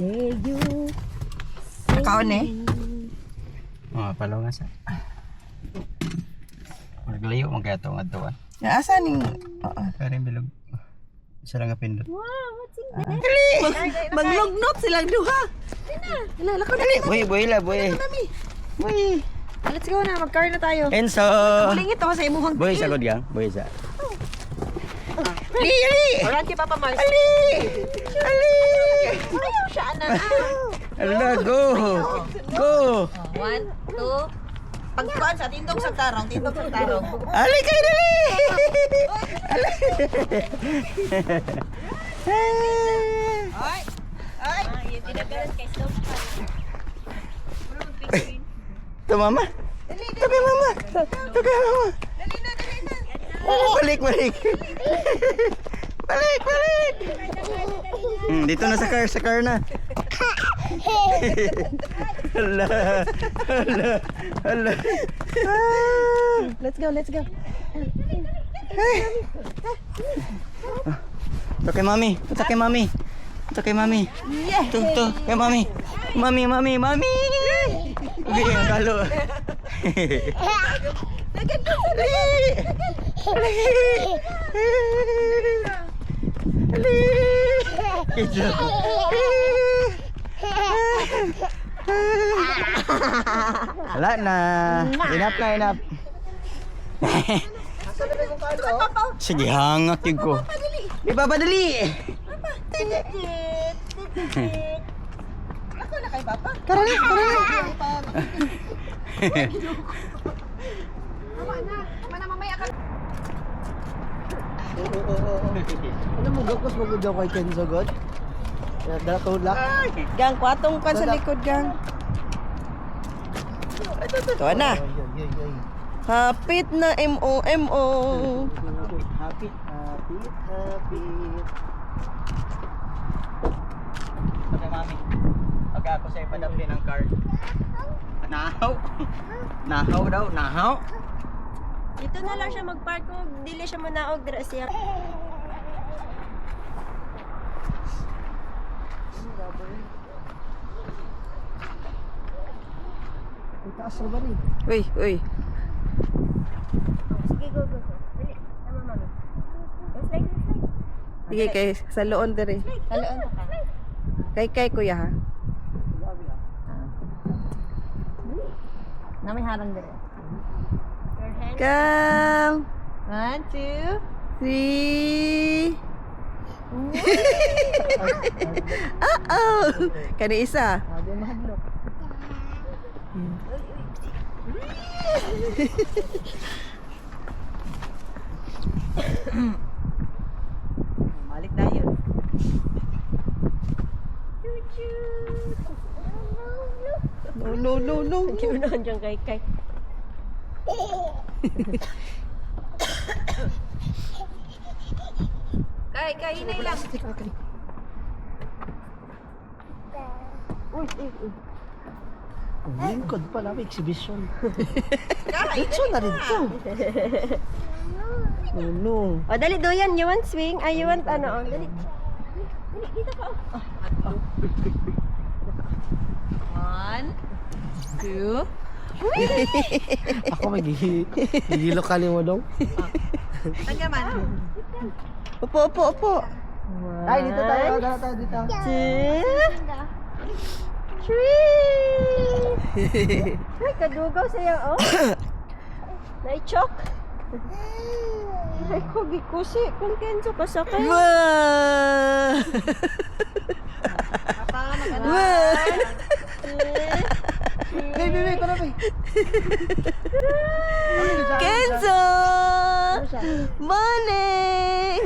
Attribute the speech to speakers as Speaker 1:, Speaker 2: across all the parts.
Speaker 1: say you.
Speaker 2: Kaon eh.
Speaker 3: Oh, palo nga sa. Maglayo mo kaya itong atuan.
Speaker 2: Asa ning
Speaker 3: Pero yung bilog. Isa lang nga pindot.
Speaker 1: Wow, what's in there?
Speaker 2: maglugnot silang duha. Hala, lako dali.
Speaker 3: Boy, boy la, boy. Boy.
Speaker 1: Let's go na, mag-car na tayo.
Speaker 3: Enzo.
Speaker 2: Lingit ako sa imuhang.
Speaker 3: Boy, sagod gang. Boy, sa.
Speaker 2: Ali, ali.
Speaker 1: Alright, kay Papa Mars.
Speaker 2: Ali. Ali.
Speaker 1: Ayaw siya na.
Speaker 3: Ala, go. Go.
Speaker 1: 1, 2. Pagkuhan sa tindog sa tarong,
Speaker 3: Ali kayo dali. Ali.
Speaker 1: Ay! Ay! Yung tinagalan kay Stop.
Speaker 3: Ito mama. Tabi mama. Tabi mama. Balik, balik. Balik, balik. Dito na sa car na. Hala. Hala. Hala.
Speaker 1: Let's go, let's go.
Speaker 3: Ito kay mami. Ito kay mami. Ito kay mami. Ito kay mami. Mami, mami, mami. Okay, ang kalo. Wala na. Enough na, enough. Sige, hangak yun ko. Di ba padali?
Speaker 1: Ako na kay Papa.
Speaker 2: Karali, karali.
Speaker 1: Mana mamaya ka.
Speaker 2: Ano mo gakos mo gud kay Kenzo god? Dala tulak.
Speaker 1: Gang, kwatong kan sa likod, gang.
Speaker 2: Ito na. Hapit na MO.
Speaker 3: Happy. Okay, mami. Pag ako sa ipadapin ng car. Nahaw. Nahaw daw, nahaw.
Speaker 1: Dito na lang siya mag-park kung dili siya manaog dira siya.
Speaker 2: Taas na ba ni?
Speaker 1: Uy.
Speaker 4: Sige, go. Dali, tama mami. Slide.
Speaker 2: Sige kay sa loon dire.
Speaker 4: Taloon ka.
Speaker 2: Kay kuya ha.
Speaker 4: Na may harang dali. Your hand.
Speaker 2: Come.
Speaker 4: 1, 2.
Speaker 2: 3. Kani isa.
Speaker 4: Sabi mahadlok.
Speaker 2: Malik na yun. No.
Speaker 1: Kiunahan dyan kay. Kay, inay lang.
Speaker 2: Lingkod pala, may exhibition.
Speaker 1: Kay,
Speaker 2: Ito na rin to. No.
Speaker 1: O, dali, doyan. You want swing? Ay, you want ano? Dali. Dito ka. 1, 2.
Speaker 2: Ako magigilo ka mo dong.
Speaker 1: Tagaman.
Speaker 2: Upo. Ay, dito tayo. Dito.
Speaker 1: 2, 3. Ay, kadugaw sa'yo, oh. Nai-chok. Ay, kugikusi. Kung Kenzo kasakay.
Speaker 2: Wow!
Speaker 1: Papa, mag-ano.
Speaker 2: Baby, ko na ba? Kenzo! Morning!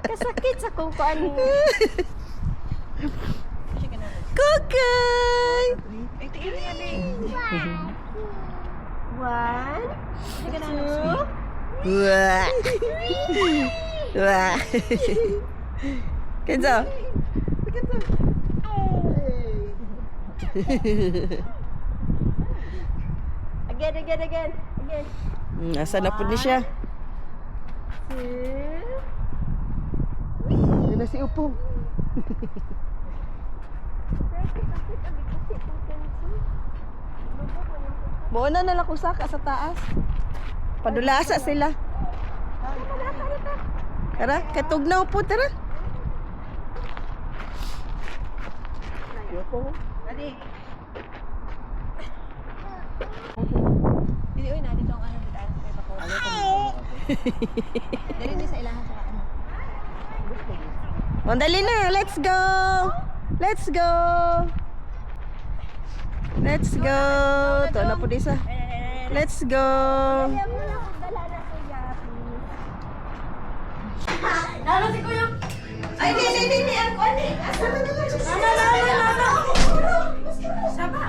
Speaker 1: Kasakit sa kung kuan.
Speaker 2: Kukay!
Speaker 1: 1, 2.
Speaker 2: Wah! Wah! Kenzo!
Speaker 1: Again.
Speaker 2: Asa na po ni siya?
Speaker 1: 2.
Speaker 2: Yun na si Upong.
Speaker 1: Mo na nalakusaka sa taas. Padulasa sila. Tara, katugnaw po, tara.
Speaker 4: Dili, uy, na dito ang ano dito. Kay Bako. Dili ni sa ilahan sa ano.
Speaker 1: O, dali na, let's go! Let's go! Let's go! Ito na po disa. Let's go!
Speaker 4: Ay, di, ang kwani. Asa na naman siya? Sama.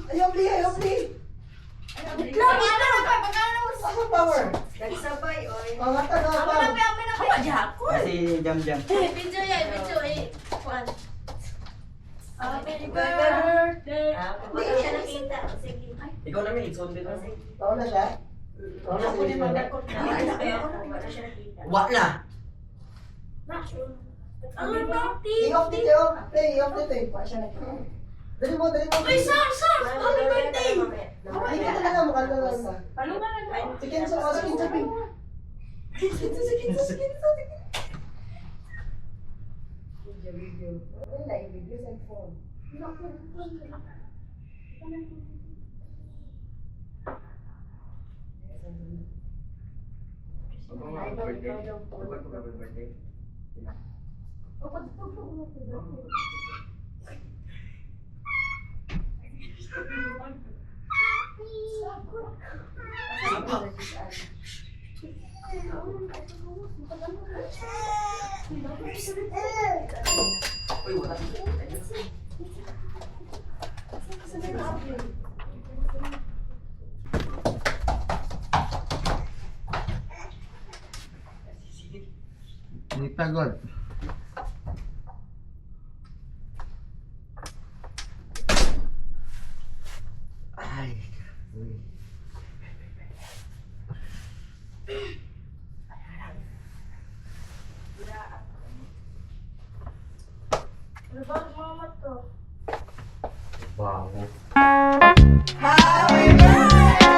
Speaker 2: Ayaw, Bli, ayaw, Bli.
Speaker 4: Lagi na pa pagkano mo sa
Speaker 2: Ako power.
Speaker 4: nagsabay oy.
Speaker 2: Pangata na
Speaker 4: Ako
Speaker 2: pa.
Speaker 4: na pa jahakon.
Speaker 3: Kasi jam-jam.
Speaker 4: Video eh. Kwan. Happy birthday. Hindi siya nakita. Sige.
Speaker 3: Ikaw namin, ikson dito.
Speaker 2: Taon na siya? Taon na
Speaker 4: Ako ni
Speaker 2: siya.
Speaker 4: magdakot na. Wala siya nakita.
Speaker 3: Wala.
Speaker 4: Ano ba?
Speaker 2: I-off dito, oh. Play, i-off dito eh. Wala siya na. Dali mo, dali mo.
Speaker 4: Uy, Sam! Happy birthday!
Speaker 2: Ay, kita na lang, mukha na lang sa.
Speaker 4: Palungan na.
Speaker 2: Sige, sige, sige. Tagol. Ay. Wow.
Speaker 4: Happy birthday.